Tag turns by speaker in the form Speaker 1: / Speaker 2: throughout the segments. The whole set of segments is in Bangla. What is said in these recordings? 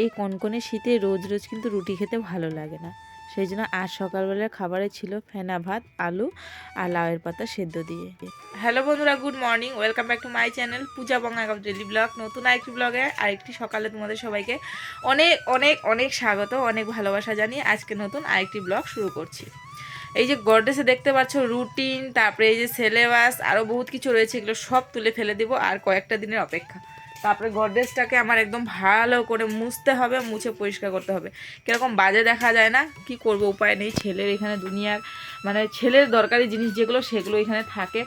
Speaker 1: এই কনকনে শীতে রোজ রোজ কিন্তু রুটি খেতে ভালো লাগে না। সেই জন্য আজ সকালবেলার খাবারে ছিল ফেনা ভাত, আলু আর লাউয়ের পাতা সেদ্ধ দিয়ে। হ্যালো বন্ধুরা, good morning, welcome back to my channel Puja Bongaigaon daily blog. নতুন আরেকটি ব্লগে আরেকটি সকালে তোমাদের সবাইকে অনেক অনেক অনেক স্বাগত, অনেক ভালোবাসা জানিয়ে আজকে নতুন আরেকটি ব্লগ শুরু করছি। এই যে গডরেজে দেখতে পাচ্ছ রুটিন, তারপরে এই যে সিলেবাস, আরও বহুত কিছু রয়েছে, এগুলো সব তুলে ফেলে দিব আর কয়েকটা দিনের অপেক্ষা। তারপরে গডরেজটাকে আমার একদম ভালো করে মুছতে হবে, মুছে পরিষ্কার করতে হবে। কীরকম বাজে দেখা যায় না, কি করব, উপায় নেই। ছেলের এখানে দুনিয়ার মানে ছেলের দরকারি জিনিস যেগুলো সেগুলো এখানে থাকে,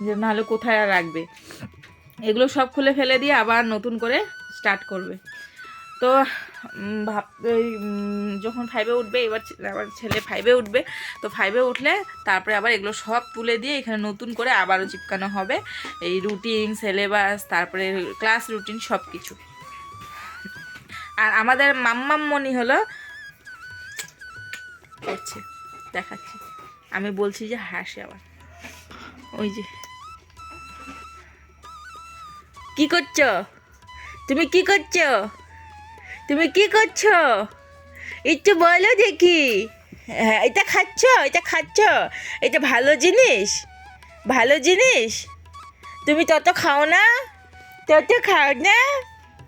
Speaker 1: যে নাহলে কোথায় আর রাখবে। এগুলো সব খুলে ফেলে দিয়ে আবার নতুন করে স্টার্ট করবে। তো যখন 5-এ উঠবে, এবার আবার ছেলে 5-এ উঠবে, তো 5-এ উঠলে তারপরে আবার এগুলো সব তুলে দিয়ে এখানে নতুন করে আবারও চিপকানো হবে এই রুটিন, সিলেবাস, তারপরে ক্লাস রুটিন সব কিছু। আর আমাদের মাম্মামণি হলো করছে, দেখাচ্ছি, আমি বলছি যে হাসে আবার, ওই যে কি করছো তুমি, কি করছো তুমি, কি করছো একটু বলো দেখি। হ্যাঁ, এটা খাচ্ছ, এটা খাচ্ছ, এটা ভালো জিনিস, ভালো জিনিস। তুমি তত খাও না, তত খাও না,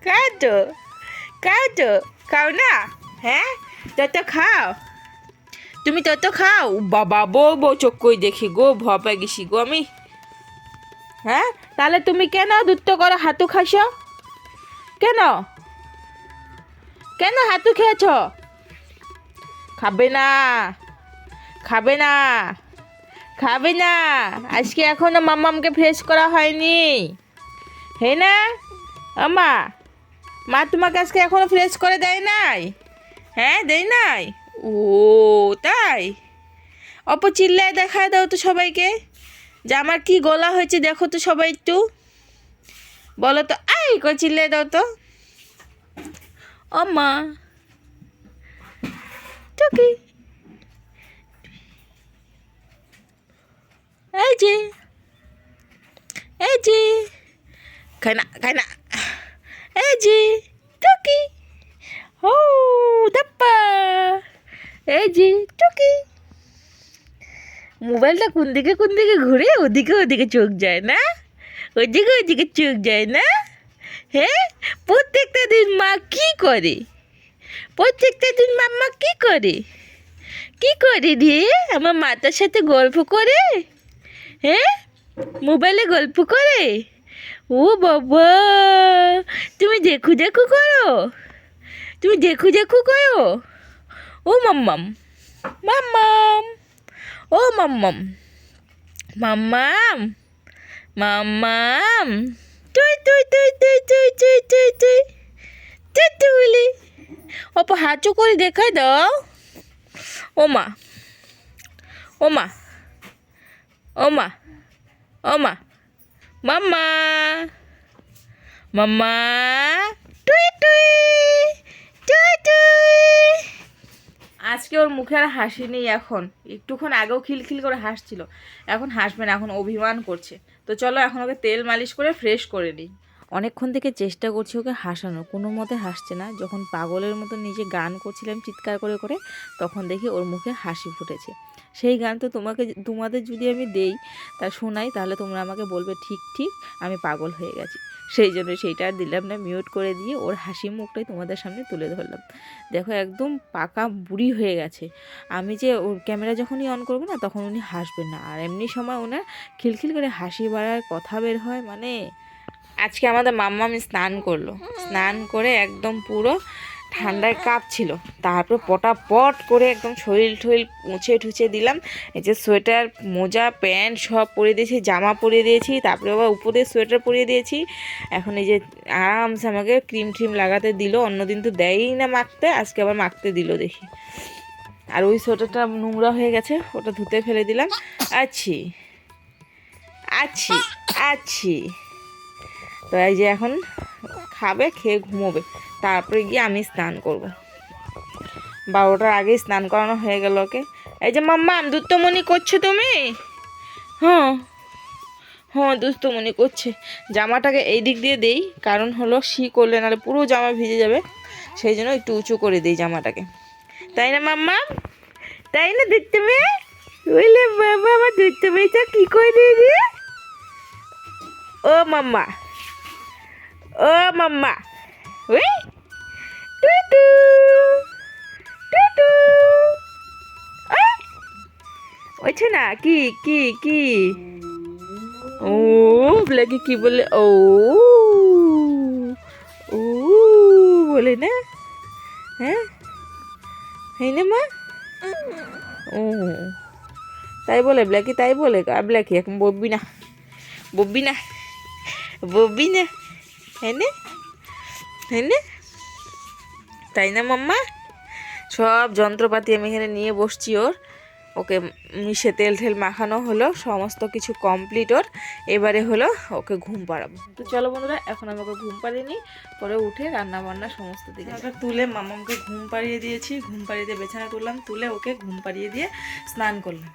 Speaker 1: খাও তো, খাও তো, খাও না, হ্যাঁ তত খাও, তুমি তত খাও। বাবা বউ বউ চোখ কই দেখি গো, ভয় পেয়ে গেছি গো আমি। হ্যাঁ, তাহলে তুমি কেন দুধ করো হাতু খাস, কেন কেন হাতু খেয়েছ? খাবে না, খাবে না, খাবে না। আজকে এখনো মাম্মামকে ফ্রেশ করা হয়নি, হে না মা? মা তোমাকে আজকে এখনো ফ্রেশ করে দেয় নাই? হ্যাঁ, দেয় নাই? ও তাই? চিল্লায় দেখায় দাও তো সবাইকে যে আমার কি গলা হয়েছে, দেখো তো সবাই একটু বলো তো, আই করে চিল্লায় দাও তো। ও মা টুকি, এই যে, এই যে, খাই না, খাই না, এই যে টুকি, ও দাপ্পা, এই যে টুকি। মোবাইলটা কোন দিকে কোন দিকে ঘুরে, ওদিকে ওদিকে চোখ যায় না, ওদিকে ওদিকে চোখ যায় না। হ্যাঁ, প্রত্যেকটা দিন মা কি করে, প্রত্যেকটা দিন মাম্মা কি করে, কি করে রে? আমার মাতার সাথে গল্প করে, হ্যাঁ, মোবাইলে গল্প করে। ও বাবা, তুমি দেখু দেখু করো, তুমি দেখু দেখু করো। ও মাম্মাম, মাম্মাম, ও মাম্মাম, মাম্মাম, মাম্মাম, তুই তুই তুই তুই তুই তুই তুই তুই তুই তুই বলি অপা হাঁচু করে দেখাই দাও। ও মা, ও মা, ও মা, ও মা, মাম্মা, মাম্মা, টুই টুই, টুই টুই। আজকে ওর মুখে আর হাসি নেই, এখন একটুক্ষণ আগেও খিলখিল করে হাসছিল, এখন হাসবে না, এখন অভিমান করছে। তো চলো এখন ওকে তেল মালিশ করে ফ্রেশ করে নিই। অনেকক্ষণ থেকে চেষ্টা করছি ওকে হাসানোর, কোনো মতে হাসছে না। যখন পাগলের মতো নিজে গান করছিলাম চিৎকার করে করে, তখন দেখি ওর মুখে হাসি ফুটেছে। সেই গান তো তোমাদের যদি আমি দেই, তা শোনাই, তাহলে তোমরা আমাকে বলবে ঠিক ঠিক আমি পাগল হয়ে গেছি। সেই জন্য সেইটা আর দিলাম না, মিউট করে দিয়ে ওর হাসি মুখটাই তোমাদের সামনে তুলে ধরলাম। দেখো একদম পাকা বুড়ি হয়ে গেছে। আমি যে ওর ক্যামেরা যখনই অন করবো না, তখন উনি হাসবেন না, আর এমনি সময় ওনার খিলখিল করে হাসি বাড়ার কথা বের হয়। মানে আজকে আমাদের মাম্মাম স্নান করলো, স্নান করে একদম পুরো ঠান্ডায় কাঁপছিল, তারপর পটাপট করে একদম শরীর টরীর মুছে ঠুছে দিলাম। এই যে সোয়েটার, মোজা, প্যান্ট সব পরিয়ে দিয়েছি, জামা পরিয়ে দিয়েছি, তারপরে আবার উপরে সোয়েটার পরিয়ে দিয়েছি। এখন এই যে আরামসে আমাকে ক্রিম ট্রিম লাগাতে দিল, অন্যদিন তো দেয়ই না মাখতে, আজকে আবার মাখতে দিল দেখি। আর ওই সোয়েটারটা নোংরা হয়ে গেছে, ওটা ধুতে ফেলে দিলাম। আছি আছি আছি। তো এই যে এখন খাবে, খেয়ে ঘুমোবে, তারপরে গিয়ে আমি স্নান করব। 12টার আগেই স্নান করানো হয়ে গেল ওকে। এই যে মাম্মা দুষ্টুমনি করছো তুমি? হ্যাঁ হ্যাঁ, দুষ্টুমনি করছে। জামাটাকে এই দিক দিয়ে দেই, কারণ হলো শি করলে নাহলে পুরো জামা ভিজে যাবে। সেই জন্য একটু উঁচু করে দিই জামাটাকে, তাই না মাম্মা? তাই না দেখতে মেয়ে? বুঝলে বাবা আমার দেখতে মেয়েটা কি করে দিয়েছি? ও মাম্মা, ও মাম্মা, ওই টুটু টুটু, ওইছে না কি কি কি? ও ব্ল্যাকি কি বলে? ও ও বলে না? হ্যাঁ হ্যাঁ না মা? ও তাই বলে ব্ল্যাকি, তাই বলে। আর ব্ল্যাকি এখন বলবি না, বলবি না, বলবি না, হ্যাঁ না? হ্যাঁ না? তাই না মাম্মা? সব যন্ত্রপাতি আমি এখানে নিয়ে বসছি ওকে মিশে তেল ঠেল মাখানো হলো, সমস্ত কিছু কমপ্লিট ওর। এবারে হলো ওকে ঘুম পাড়াবো। তো চলো বন্ধুরা, এখন আমি ওকে ঘুম পাড়িয়ে নিই, পরে উঠে রান্না বান্না সমস্ত দিকে তুলে মামাকে ঘুম পাড়িয়ে দিয়েছি। ঘুম পাড়িয়ে দিয়ে বিছানা তুললাম, তুলে ওকে ঘুম পাড়িয়ে দিয়ে স্নান করলাম।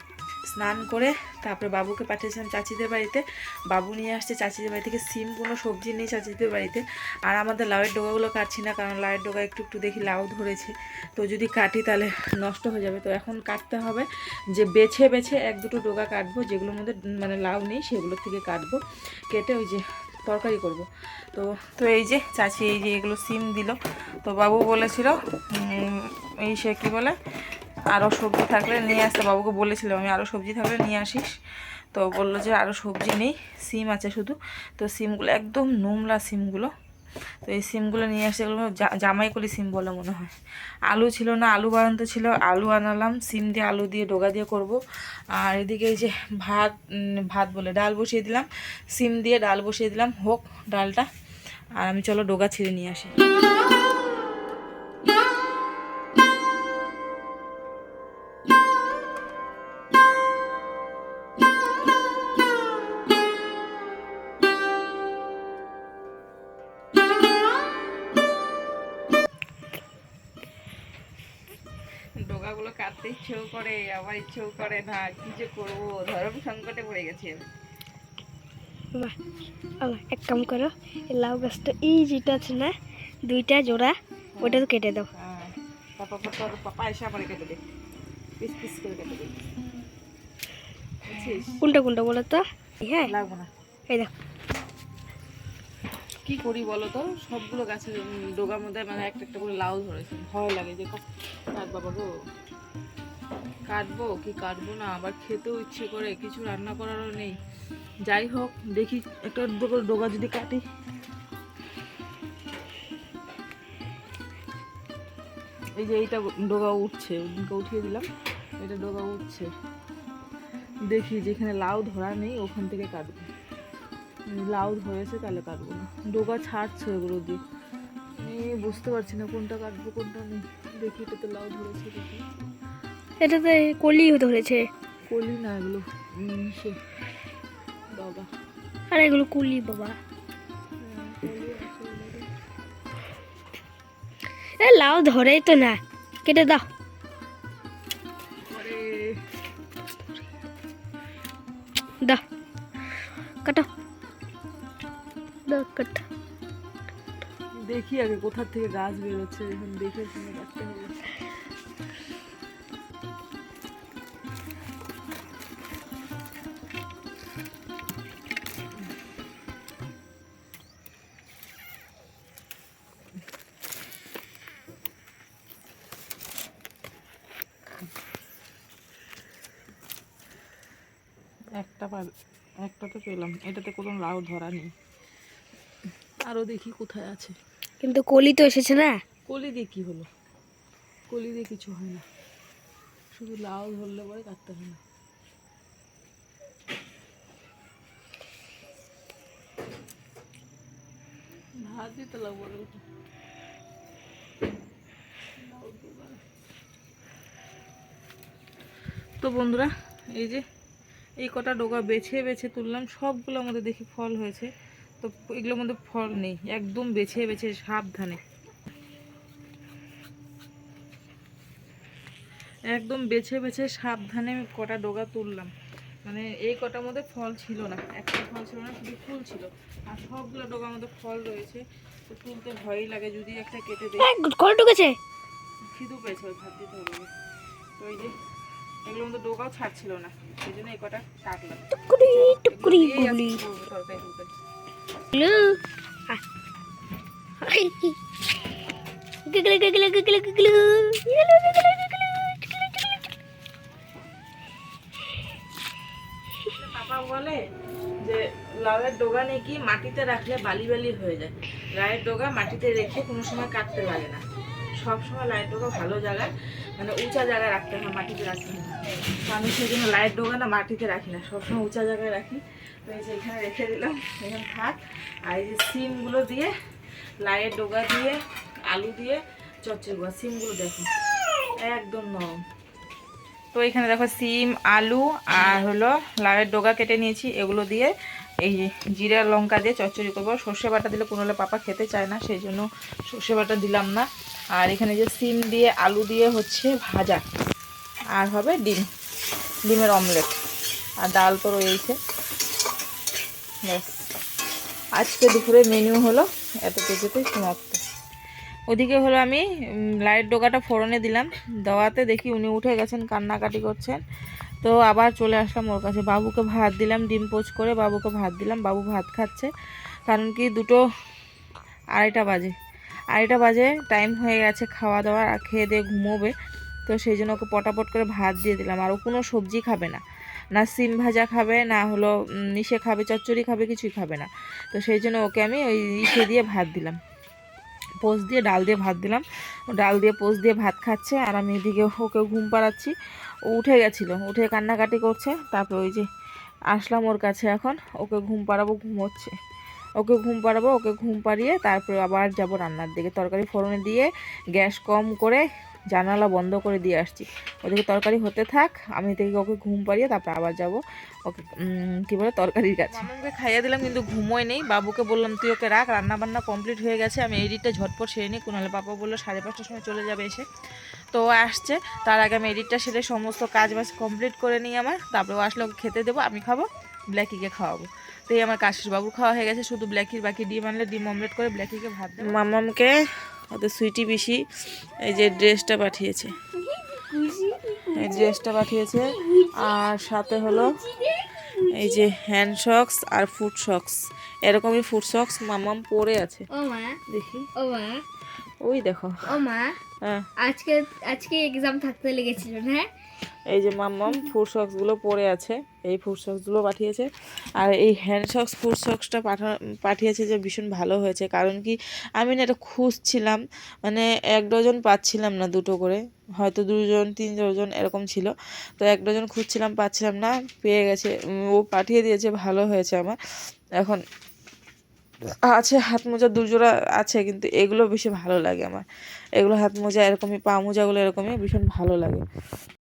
Speaker 1: স্নান করে তারপরে বাবুকে পাঠিয়েছিলাম চাচিদের বাড়িতে। বাবু নিয়ে আসছে চাচিদের বাড়ি থেকে সিম, কোনো সবজি নেই চাচিদের বাড়িতে। আর আমাদের লাউয়ের ডোগাগুলো কাটছি না, কারণ লাউয়ের ডোগা একটু একটু দেখি লাউ ধরেছে, তো যদি কাটি তাহলে নষ্ট হয়ে যাবে। তো এখন কাটতে হবে, যে বেছে বেছে এক দুটো ডোগা কাটবো, যেগুলোর মধ্যে মানে লাউ নেই সেগুলোর থেকে কাটবো, কেটে ওই যে তরকারি করব। তো তো এই যে চাচি এই যে এগুলো সিম দিল। তো বাবু বলেছিল এই সে কী বলে আরও সবজি থাকলে নিয়ে আসতে, বাবুকে বলেছিলাম আমি আরও সবজি থাকলে নিয়ে আসিস। তো বললো যে আরও সবজি নেই, সিম আছে শুধু। তো সিমগুলো একদম নোংরা সিমগুলো, তো এই সিমগুলো নিয়ে আসে, এগুলো জামাই কলি সিম বলে মনে হয়। আলু ছিল না, আলু বানাতে ছিল, আলু আনালাম, সিম দিয়ে আলু দিয়ে ডোগা দিয়ে করব। আর এদিকে এই যে ভাত বলে ডাল বসিয়ে দিলাম, সিম দিয়ে ডাল বসিয়ে দিলাম, হোক ডালটা। আর আমি চলো ডোগা ছিঁড়ে নিয়ে আসি। ডোগাগুলো কাটতে ইচ্ছেও করে, আবার ইচ্ছেও করে না, কি যে করবো, ধর্ম সংকটে পড়ে গেছি আমি।
Speaker 2: এক কাম করো, লাউ গাছটা এই যেটা আছে না দুইটা জোড়া, ওটা তো কেটে দাও।
Speaker 1: তারপর তোর পাপা এসে আবার কেটে দে, পিস পিস করে কেটে দে, বুঝছিস?
Speaker 2: কোনটা কোনটা বলো তো? হ্যাঁ
Speaker 1: লাগবে না।
Speaker 2: এই দেখো,
Speaker 1: কি করি বলো তো, সবগুলো গাছের ডোগার মধ্যে মানে একটা একটা করে লাউ ধরেছে, ভয় লাগে যে কাট বাবা গো, কাটবো কি কাটবো না, আবার খেতেও ইচ্ছে করে, কিছু রান্না করারও নেই। যাই হোক দেখি একটা ডোগা যদি কাটি। এই যে এইটা ডোগা উঠছে, ওদিনকে উঠিয়ে দিলাম, এটা ডোগা উঠছে, দেখি যেখানে লাউ ধরা নেই ওখান থেকে কাটবো, লাউ ধরেছে তাহলে কাটবো না, ডোগা ছাড়ছে এগুলো দিয়ে, বুঝতে পারছি না কোনটা কাটবো কোনটা নেই। দেখি এটাতে লাউ ধরেছে, দেখি
Speaker 2: এটাতে কলি ধরেছে,
Speaker 1: কলি না এগুলো সে ডগা,
Speaker 2: আর এগুলো কুলি বাবা। এ লাউ ধরেই তো না, কেটে দাও। দাও কাটো, দাও কাটো।
Speaker 1: দেখি আগে কোথা থেকে গাছ বেরোচ্ছে, এখন দেখে শুনে কাটতে হবে। একটা তো পেলাম, এটাতে কোনো লাউ ধরা নেই, আরও দেখি কোথায় আছে।
Speaker 2: কিন্তু কলি তো এসেছে না।
Speaker 1: কলি দিয়ে কি হলো, কলি দিয়ে কিছু হয় না, শুধু লাউ ধরলে পরে কাটতে হয় না। ভাত দিতে লাগবো। তো বন্ধুরা এই যে এই কটা ডোগা বেছে বেছে তুললাম, সবগুলোর মধ্যে দেখি ফল হয়েছে, তো এগুলোর মধ্যে ফল নেই, একদম বেছে বেছে সাবধানে, একদম বেছে বেছে সাবধানে কটা ডোগা তুললাম, মানে এই কটার মধ্যে ফল ছিল না, একটা ফল ছিল না, শুধু ফুল ছিল। আর সবগুলো ডগার মধ্যে ফল রয়েছে, তো তুলতে ভয়ই লাগে, যদি একটা কেটে দিই।
Speaker 2: ঘরে ঢুকেছে।
Speaker 1: খিদু পেয়েছে, ওই ভাত দিতে হবে। তো এই যে এগুলোর মধ্যে ডোকাও ছাড়ছিল না, সেই জন্য এই কটা কাটলাম।
Speaker 2: টুকুরি টুকুরি
Speaker 1: দিয়েই আজকে
Speaker 2: গুগলি।
Speaker 1: করবো তরকারি টরকারি। পাপা বলে যে লাউয়ের ডগা নাকি মাটিতে রাখলে বালি বালি হয়ে যায়, লাউয়ের ডগা মাটিতে রেখে কোনো সময় কাটতে লাগে না। সব সময় লাউয়ের ডগা ভালো জায়গায়, মানে উঁচা জায়গায় রাখতে হয়, মাটিতে রাখতে হয় না। তো আমি সেই জন্য লাউয়ের ডগা না মাটিতে রাখি না, সবসময় উঁচা জায়গায় রাখি। তো এই যে এখানে রেখে দিলাম, এখানে থাক। আর এই যে সিমগুলো দিয়ে, লাউয়ের ডগা দিয়ে, আলু দিয়ে চচ্চড়ি করবো। সিমগুলো দেখো একদম নরম। তো এখানে দেখো সিম, আলু আর হলো লাউয়ের ডগা কেটে নিয়েছি, এগুলো দিয়ে এই জিরা লঙ্কা দিয়ে চচ্চড়ি করবো। সর্ষে বাটা দিলে কোনো হলে পাপা খেতে চায় না, সেই জন্য সর্ষে বাটা দিলাম না। আর এখানে যে সিম দিয়ে আলু দিয়ে হচ্ছে ভাজা, আর হবে ডিমের অমলেট, আর ডাল তো রয়েছে। ব্যাস, আজকে দুপুরের মেনু হলো এতটুকুতেই সমাপ্ত। ওদিকে হলো আমি লাইট ডোকাটা ফোড়নে দিলাম, দেওয়াতে দেখি উনি উঠে গেছেন, কান্নাকাটি করছেন। তো আবার চলে আসলাম ওর কাছে, বাবুকে ভাত দিলাম, ডিম পোচ করে বাবুকে ভাত দিলাম। বাবু ভাত খাচ্ছে, কারণ কি 2:30 বাজে টাইম হয়ে গেছে খাওয়া দাওয়া, আর খেয়ে দিয়ে ঘুমোবে। তো সেই জন্য ওকে পটাপট করে ভাত দিয়ে দিলাম। আর ও কোনো সবজি খাবে না, না সিম ভাজা খাবে, না হলো ইসে খাবে, চচ্চড়ি খাবে, কিছুই খাবে না। তো সেই জন্য ওকে আমি ওই ইসে দিয়ে ভাত দিলাম, পোস্ত দিয়ে ডাল দিয়ে ভাত দিলাম। ডাল দিয়ে পোস্ত দিয়ে ভাত খাচ্ছে, আর আমি এদিকে ওকে ঘুম পাড়াচ্ছি। ও উঠে গেছিলো, উঠে কান্নাকাটি করছে। তারপর ওই যে আসলাম ওর কাছে, এখন ওকে ঘুম পাড়াবো, ঘুমোচ্ছে। ওকে ঘুম পাড়াবো, ওকে ঘুম পাড়িয়ে তারপরে আবার যাব রান্নার দিকে। তরকারি ফোড়নে দিয়ে গ্যাস কম করে জানালা বন্ধ করে দিয়ে আসছি। ওদিকে তরকারি হতে থাক, আমি থেকে ওকে ঘুম পাড়িয়ে তারপর আবার যাব ওকে কী বলে তরকারির কাছে। মামাকে খাইয়ে দিলাম, কিন্তু ঘুমোয় নেই। বাবুকে বললাম তুই ওকে রাখ, রান্না বান্না কমপ্লিট হয়ে গেছে, আমি এডিটটা ঝটপট সেরে নিই। কুনালে পাপা বললো 5:30টার সময় চলে যাবে এসে। তো ও আসছে, তার আগে আমি এডিটটা সেরে সমস্ত কাজ বাজ কমপ্লিট করে নিই আমার। তারপরে ও আসলে ওকে খেতে দেবো, আমি খাবো, ব্ল্যাকিকে খাওয়াবো। তো এই আমার কাশিস বাবু খাওয়া হয়ে গেছে, শুধু ব্ল্যাকির বাকি। ডিম আনলে ডিম অমলেট করে ব্ল্যাকিকে ভাত দেবো। মামামকে ওদের সুইটি পিসি এই যে ড্রেসটা পাঠিয়েছে, এই ড্রেসটা পাঠিয়েছে। আর সাথে হলো এই যে হ্যান্ড সক্স আর ফুট সক্স, এরকমই ফুট সক্স মামাম পরে আছে।
Speaker 2: ও মা,
Speaker 1: দেখি,
Speaker 2: ও মা,
Speaker 1: ওই দেখো।
Speaker 2: ও মা,
Speaker 1: হ্যাঁ,
Speaker 2: আজকে এক্সাম থাকতে লেগেছিল, হ্যাঁ।
Speaker 1: এই যে মাম্মাম ফুড সক্সগুলো পরে আছে, এই ফুড সক্সগুলো পাঠিয়েছে। আর এই হ্যান্ড সক্স ফুড সক্সটা পাঠিয়েছে যে ভীষণ ভালো হয়েছে। কারণ কি আমি না এটা খুঁজছিলাম, মানে 1 ডজন পাচ্ছিলাম না, 2টো করে, হয়তো 2 জন 3 ডজন এরকম ছিল। তো 1 ডজন খুঁজছিলাম, পাচ্ছিলাম না, পেয়ে গেছে, ও পাঠিয়ে দিয়েছে, ভালো হয়েছে আমার। এখন আছে হাত মোজা 2 জোড়া আছে, কিন্তু এগুলো বেশি ভালো লাগে আমার। এগুলো হাত মোজা এরকমই, পা মোজাগুলো এরকমই ভীষণ ভালো লাগে।